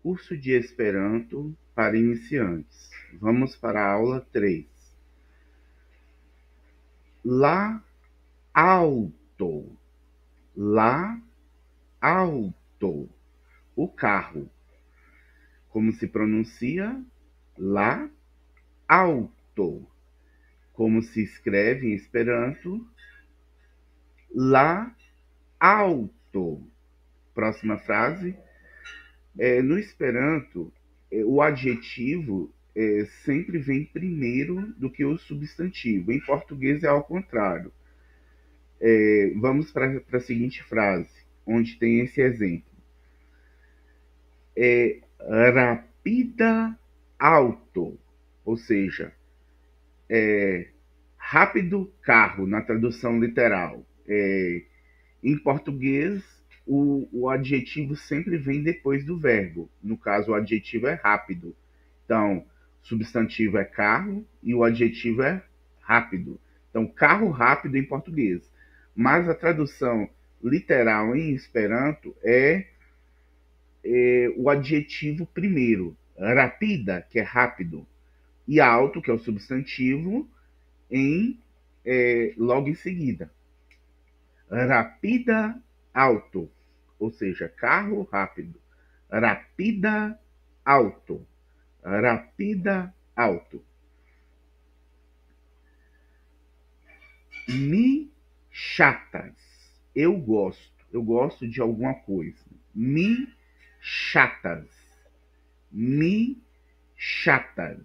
Curso de Esperanto para iniciantes. Vamos para a aula 3. La auto. La auto. O carro. Como se pronuncia? La auto. Como se escreve em Esperanto? La auto. Próxima frase. No Esperanto, o adjetivo sempre vem primeiro do que o substantivo. Em português é ao contrário. Vamos para a seguinte frase, onde tem esse exemplo. Rapida auto, ou seja, rápido carro, na tradução literal. Em português, o adjetivo sempre vem depois do verbo. No caso, o adjetivo é rápido. Então, substantivo é carro e o adjetivo é rápido. Então, carro rápido em português. Mas a tradução literal em Esperanto é o adjetivo primeiro. Rapida, que é rápido. E auto, que é o substantivo, logo em seguida. Rapida auto, ou seja, carro rápido. Rapida auto. Rapida auto. Me chatas. Eu gosto de alguma coisa. Me chatas. Me chatas.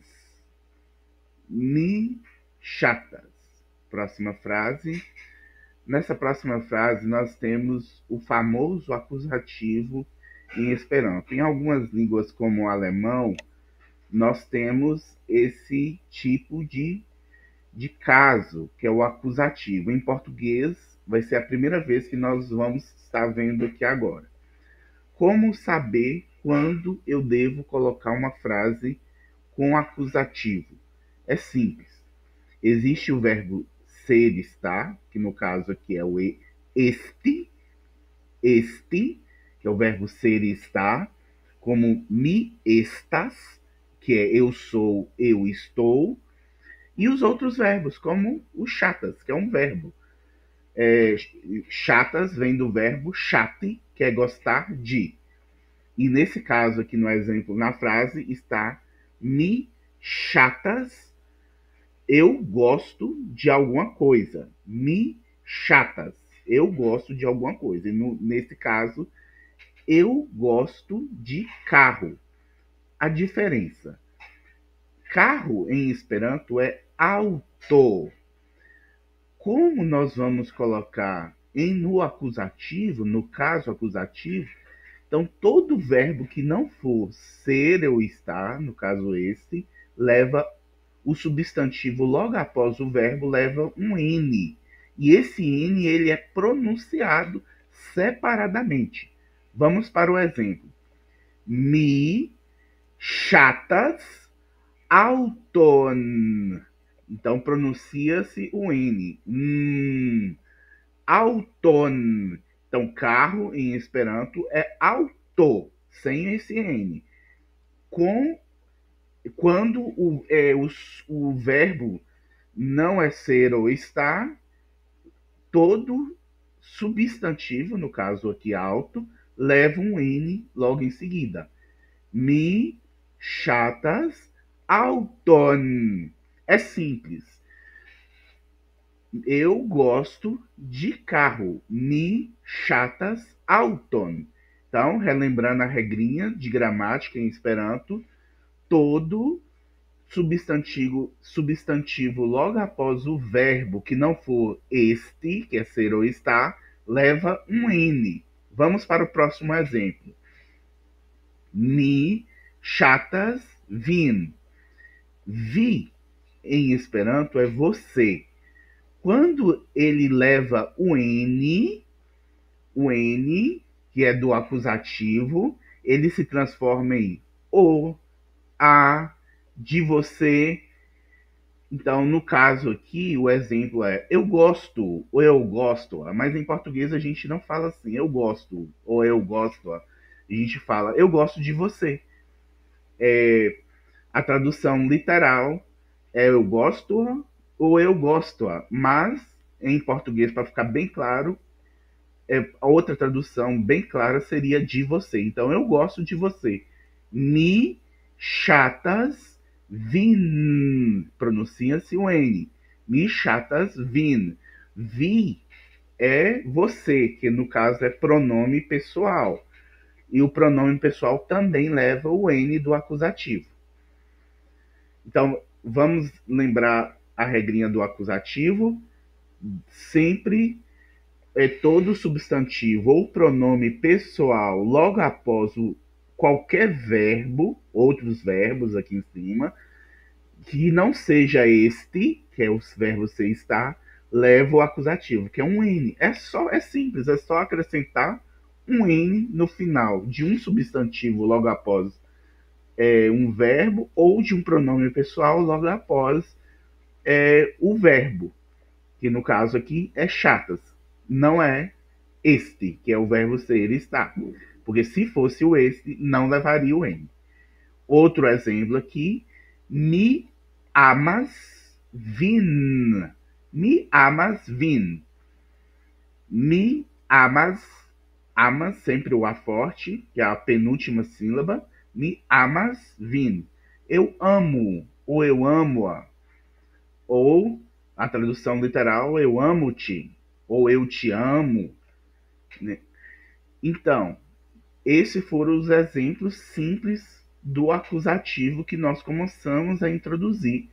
Me chatas. Próxima frase. Nessa próxima frase, nós temos o famoso acusativo em Esperanto. Em algumas línguas, como o alemão, nós temos esse tipo de caso, que é o acusativo. Em português, vai ser a primeira vez que nós vamos estar vendo aqui agora. Como saber quando eu devo colocar uma frase com acusativo? É simples. Existe o verbo ser, estar, que no caso aqui é o este, que é o verbo ser e estar, como me estas, que é eu sou, eu estou, e os outros verbos, como o chatas, que é um verbo. Chatas vem do verbo chate, que é gostar de. E nesse caso aqui no exemplo, na frase, está me chatas, eu gosto de alguma coisa. Me chatas, eu gosto de alguma coisa. E nesse caso, eu gosto de carro. A diferença. Carro em Esperanto é auto. Como nós vamos colocar no acusativo, no caso acusativo, então todo verbo que não for ser ou estar, no caso esse, leva o substantivo logo após o verbo, leva um N. E esse N ele é pronunciado separadamente. Vamos para o exemplo. Me chatas auton. Então pronuncia-se o N. Auton. Então carro em Esperanto é auto, sem esse N. Quando o verbo não é ser ou estar, todo substantivo, no caso aqui auto, leva um N logo em seguida. Me chatas auton. É simples. Eu gosto de carro. Me chatas auton. Então, relembrando a regrinha de gramática em Esperanto, todo substantivo logo após o verbo que não for este, que é ser ou estar, leva um N. Vamos para o próximo exemplo. Mi chatas vin. Vi em Esperanto é você. Quando ele leva o N, que é do acusativo, ele se transforma em o, a, de você. Então, no caso aqui, o exemplo é eu gosto ou eu gosto, mas em português a gente não fala assim, eu gosto ou eu gosto. A gente fala eu gosto de você. A tradução literal é eu gosto ou eu gosto-a, mas em português, para ficar bem claro, a outra tradução bem clara seria de você. Então, eu gosto de você. Me chatas vin. Pronuncia-se o N. Me chatas vin. Vi é você, que no caso é pronome pessoal. E o pronome pessoal também leva o N do acusativo. Então, vamos lembrar a regrinha do acusativo. Sempre todo substantivo ou pronome pessoal logo após qualquer verbo, outros verbos aqui em cima, que não seja este, que é o verbo ser estar, leva o acusativo, que é um N. É simples, é só acrescentar um N no final de um substantivo logo após um verbo ou de um pronome pessoal logo após o verbo, que no caso aqui é chatas. Não é este, que é o verbo ser e estar. Porque se fosse o este, não levaria o N. Outro exemplo aqui, me amas vin. Me amas vin. Me amas, amas sempre o A forte, que é a penúltima sílaba. Me amas vin. Eu amo, ou eu amo-a. Ou a tradução literal, eu amo-te, ou eu te amo. Né? Então, esses foram os exemplos simples do acusativo que nós começamos a introduzir